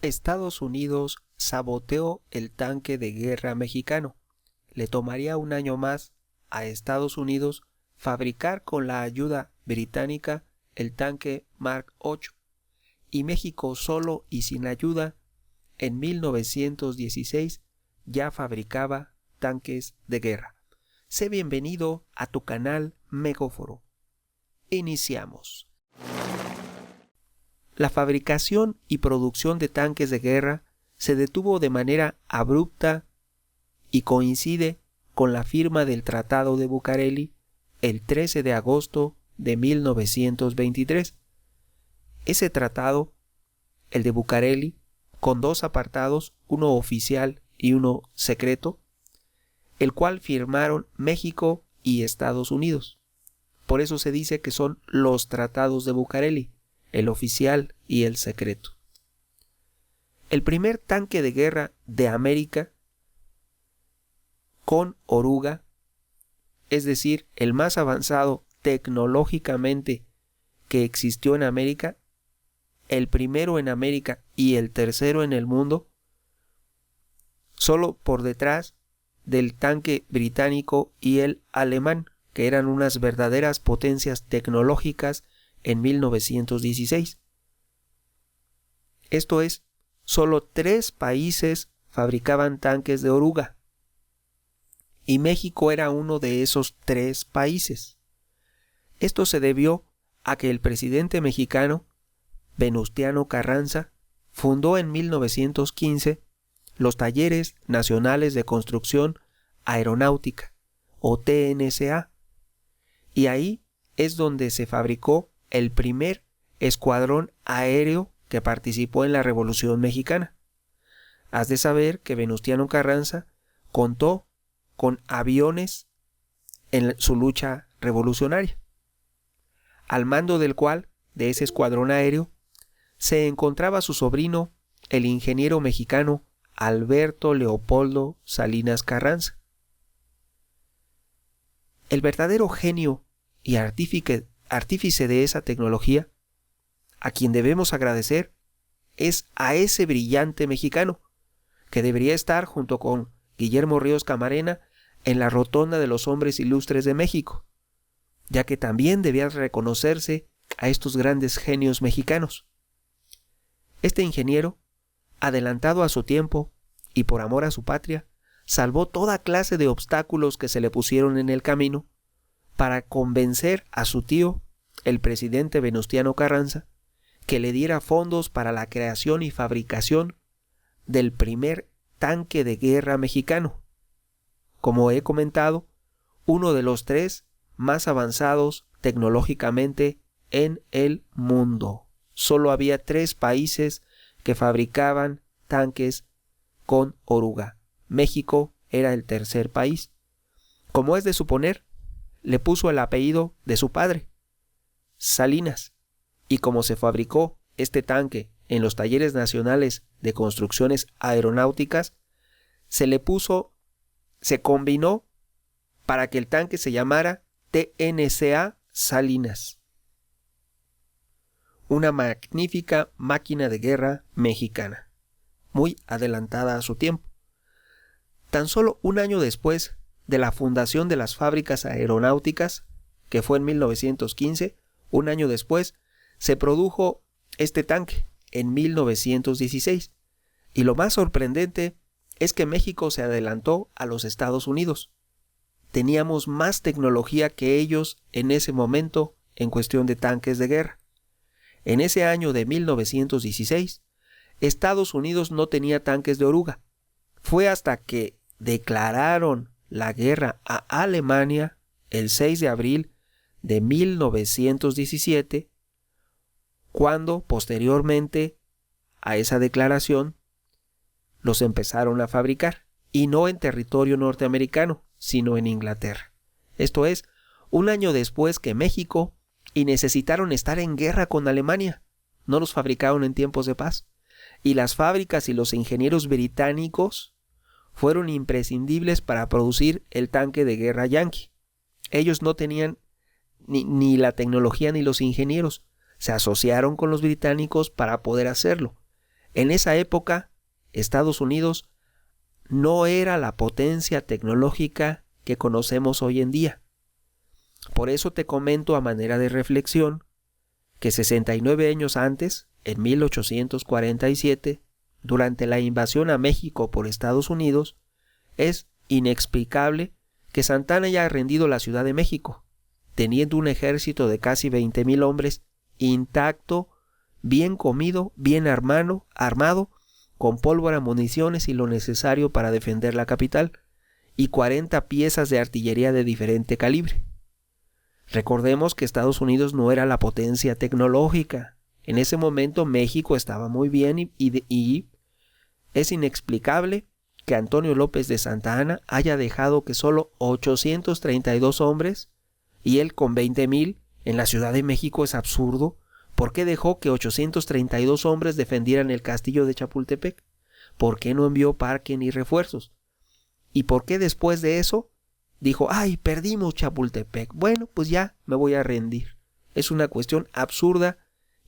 Estados Unidos saboteó el tanque de guerra mexicano. Le tomaría un año más a Estados Unidos fabricar con la ayuda británica el tanque Mark VIII, y México solo y sin ayuda en 1916 ya fabricaba tanques de guerra. Sé bienvenido a tu canal Megóforo. Iniciamos. La fabricación y producción de tanques de guerra se detuvo de manera abrupta y coincide con la firma del Tratado de Bucareli el 13 de agosto de 1923. Ese tratado, el de Bucareli, con dos apartados, uno oficial y uno secreto, el cual firmaron México y Estados Unidos. Por eso se dice que son los tratados de Bucareli, el oficial y el secreto. El primer tanque de guerra de América con oruga, es decir, el más avanzado tecnológicamente que existió en América, el primero en América y el tercero en el mundo, solo por detrás del tanque británico y el alemán, que eran unas verdaderas potencias tecnológicas en 1916. Esto es, solo 3 países fabricaban tanques de oruga, y México era uno de esos 3 países. Esto se debió a que el presidente mexicano, Venustiano Carranza, fundó en 1915 los Talleres Nacionales de Construcción Aeronáutica, o TNCA, y ahí es donde se fabricó el primer escuadrón aéreo que participó en la Revolución Mexicana. Has de saber que Venustiano Carranza contó con aviones en su lucha revolucionaria, al mando del cual, de ese escuadrón aéreo, se encontraba su sobrino, el ingeniero mexicano Alberto Leopoldo Salinas Carranza. El verdadero genio y artífice de esa tecnología, a quien debemos agradecer, es a ese brillante mexicano, que debería estar junto con Guillermo Ríos Camarena en la rotonda de los hombres ilustres de México, ya que también debía reconocerse a estos grandes genios mexicanos. Este ingeniero, adelantado a su tiempo y por amor a su patria, salvó toda clase de obstáculos que se le pusieron en el camino para convencer a su tío, el presidente Venustiano Carranza, que le diera fondos para la creación y fabricación del primer tanque de guerra mexicano. Como he comentado, uno de los 3 más avanzados tecnológicamente en el mundo. Solo había 3 países que fabricaban tanques con oruga. México era el tercer país. Como es de suponer, le puso el apellido de su padre, Salinas, y como se fabricó este tanque en los Talleres Nacionales de Construcciones Aeronáuticas, se combinó para que el tanque se llamara TNCA Salinas. Una magnífica máquina de guerra mexicana, muy adelantada a su tiempo. Tan solo un año después de la fundación de las fábricas aeronáuticas, que fue en 1915, un año después, se produjo este tanque en 1916. Y lo más sorprendente es que México se adelantó a los Estados Unidos. Teníamos más tecnología que ellos en ese momento en cuestión de tanques de guerra. En ese año de 1916, Estados Unidos no tenía tanques de oruga. Fue hasta que declararon la guerra a Alemania el 6 de abril de 1917, cuando posteriormente a esa declaración los empezaron a fabricar, y no en territorio norteamericano, sino en Inglaterra. Esto es, un año después que México, y necesitaron estar en guerra con Alemania. No los fabricaron en tiempos de paz. Y las fábricas y los ingenieros británicos fueron imprescindibles para producir el tanque de guerra yanqui. Ellos no tenían ni la tecnología ni los ingenieros. Se asociaron con los británicos para poder hacerlo. En esa época, Estados Unidos no era la potencia tecnológica que conocemos hoy en día. Por eso te comento a manera de reflexión que 69 años antes, en 1847, durante la invasión a México por Estados Unidos, es inexplicable que Santa Anna haya rendido la Ciudad de México, teniendo un ejército de casi 20,000 hombres intacto, bien comido, bien armado, con pólvora, municiones y lo necesario para defender la capital, y 40 piezas de artillería de diferente calibre. Recordemos que Estados Unidos no era la potencia tecnológica. En ese momento México estaba muy bien y es inexplicable que Antonio López de Santa Anna haya dejado que solo 832 hombres y él con 20,000 en la Ciudad de México. Es absurdo. ¿Por qué dejó que 832 hombres defendieran el castillo de Chapultepec? ¿Por qué no envió parque ni refuerzos? ¿Y por qué después de eso dijo, ay, perdimos Chapultepec? Bueno, pues ya me voy a rendir. Es una cuestión absurda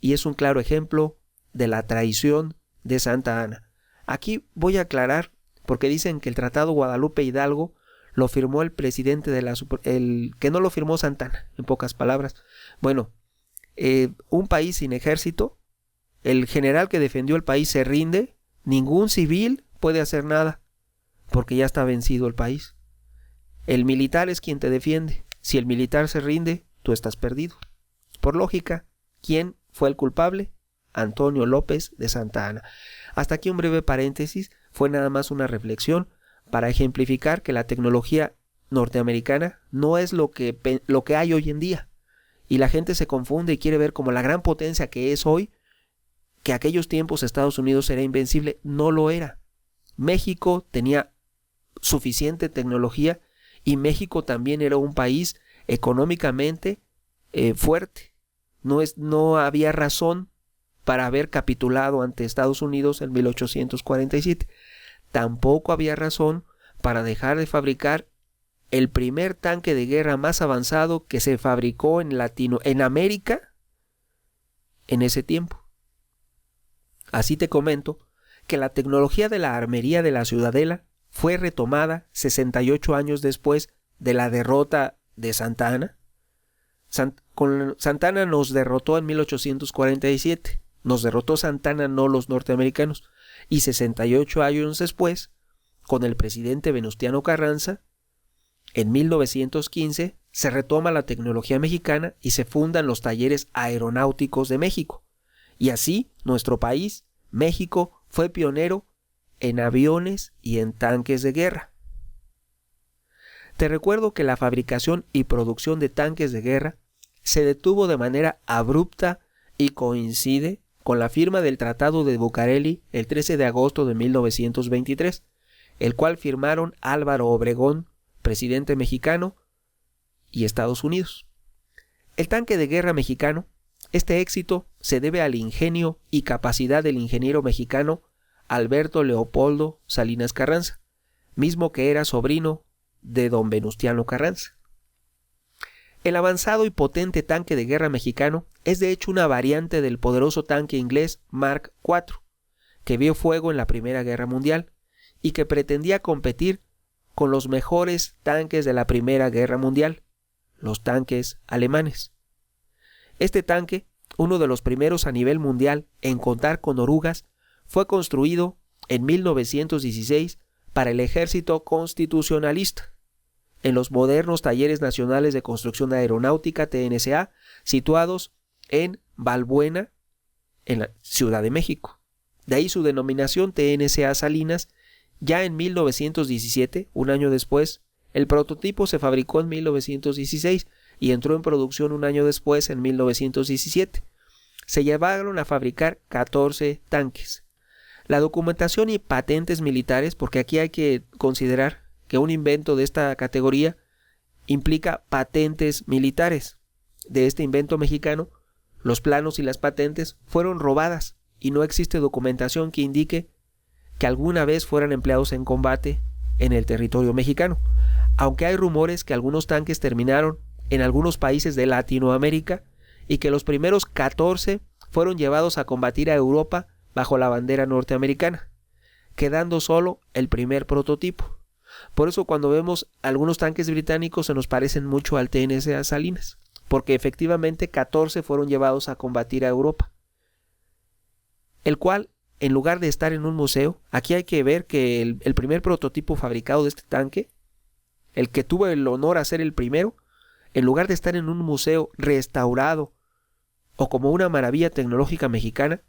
y es un claro ejemplo de la traición de Santa Anna. Aquí voy a aclarar, porque dicen que el Tratado Guadalupe Hidalgo lo firmó el presidente de que no lo firmó Santa Anna, en pocas palabras. Bueno, un país sin ejército, el general que defendió el país se rinde, ningún civil puede hacer nada, porque ya está vencido el país. El militar es quien te defiende. Si el militar se rinde, tú estás perdido. Por lógica, ¿quién fue el culpable? Antonio López de Santa Anna. Hasta aquí un breve paréntesis, fue nada más una reflexión para ejemplificar que la tecnología norteamericana no es lo que hay hoy en día. Y la gente se confunde y quiere ver como la gran potencia que es hoy, que aquellos tiempos Estados Unidos era invencible. No lo era. México tenía suficiente tecnología y México también era un país económicamente fuerte. No había razón para haber capitulado ante Estados Unidos en 1847. Tampoco había razón para dejar de fabricar el primer tanque de guerra más avanzado que se fabricó en América en ese tiempo. Así te comento que la tecnología de la armería de la Ciudadela fue retomada 68 años después de la derrota de Santa Anna. Santa Anna nos derrotó en 1847. Nos derrotó Santa Anna, no los norteamericanos. Y 68 años después, con el presidente Venustiano Carranza, en 1915 se retoma la tecnología mexicana y se fundan los talleres aeronáuticos de México. Y así nuestro país, México, fue pionero en aviones y en tanques de guerra. Te recuerdo que la fabricación y producción de tanques de guerra se detuvo de manera abrupta y coincide con la firma del Tratado de Bucareli el 13 de agosto de 1923, el cual firmaron Álvaro Obregón, presidente mexicano, y Estados Unidos. El tanque de guerra mexicano, este éxito se debe al ingenio y capacidad del ingeniero mexicano Alberto Leopoldo Salinas Carranza, mismo que era sobrino de don Venustiano Carranza. El avanzado y potente tanque de guerra mexicano es de hecho una variante del poderoso tanque inglés Mark IV, que vio fuego en la Primera Guerra Mundial y que pretendía competir con los mejores tanques de la Primera Guerra Mundial, los tanques alemanes. Este tanque, uno de los primeros a nivel mundial en contar con orugas, fue construido en 1916 para el Ejército Constitucionalista, en los modernos Talleres Nacionales de Construcción Aeronáutica TNCA, situados en Balbuena, en la Ciudad de México. De ahí su denominación TNCA Salinas. Ya en 1917, un año después, el prototipo se fabricó en 1916 y entró en producción un año después, en 1917. Se llevaron a fabricar 14 tanques. La documentación y patentes militares, porque aquí hay que considerar que un invento de esta categoría implica patentes militares. De este invento mexicano, los planos y las patentes fueron robadas y no existe documentación que indique que alguna vez fueran empleados en combate en el territorio mexicano, aunque hay rumores que algunos tanques terminaron en algunos países de Latinoamérica y que los primeros 14 fueron llevados a combatir a Europa bajo la bandera norteamericana, quedando solo el primer prototipo. Por eso cuando vemos algunos tanques británicos se nos parecen mucho al TNC Salinas, porque efectivamente 14 fueron llevados a combatir a Europa, el cual, en lugar de estar en un museo, aquí hay que ver que el primer prototipo fabricado de este tanque, el que tuvo el honor a ser el primero, en lugar de estar en un museo restaurado o como una maravilla tecnológica mexicana,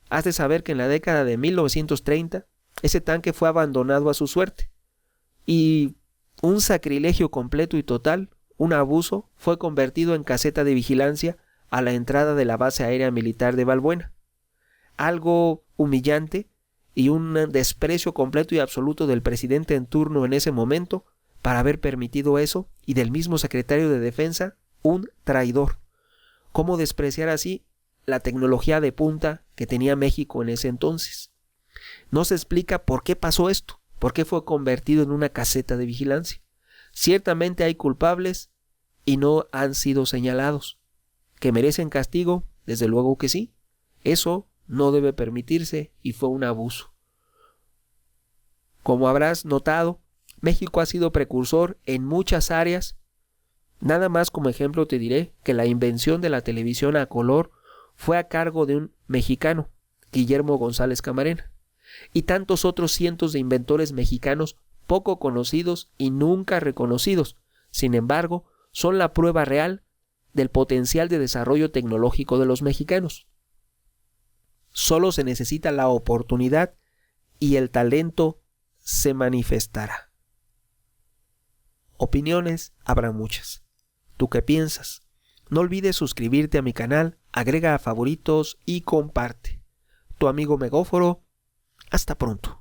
has de saber que en la década de 1930 ese tanque fue abandonado a su suerte y un sacrilegio completo y total, un abuso, fue convertido en caseta de vigilancia a la entrada de la base aérea militar de Balbuena. Algo humillante y un desprecio completo y absoluto del presidente en turno en ese momento para haber permitido eso, y del mismo secretario de Defensa, un traidor. ¿Cómo despreciar así la tecnología de punta que tenía México en ese entonces? No se explica por qué pasó esto, por qué fue convertido en una caseta de vigilancia. Ciertamente hay culpables y no han sido señalados. ¿Que merecen castigo? Desde luego que sí. Eso no debe permitirse y fue un abuso. Como habrás notado, México ha sido precursor en muchas áreas. Nada más como ejemplo te diré que la invención de la televisión a color fue a cargo de un mexicano, Guillermo González Camarena, y tantos otros cientos de inventores mexicanos poco conocidos y nunca reconocidos. Sin embargo, son la prueba real del potencial de desarrollo tecnológico de los mexicanos. Solo se necesita la oportunidad y el talento se manifestará. Opiniones habrá muchas. ¿Tú qué piensas? No olvides suscribirte a mi canal, agrega a favoritos y comparte. Tu amigo Megóforo. Hasta pronto.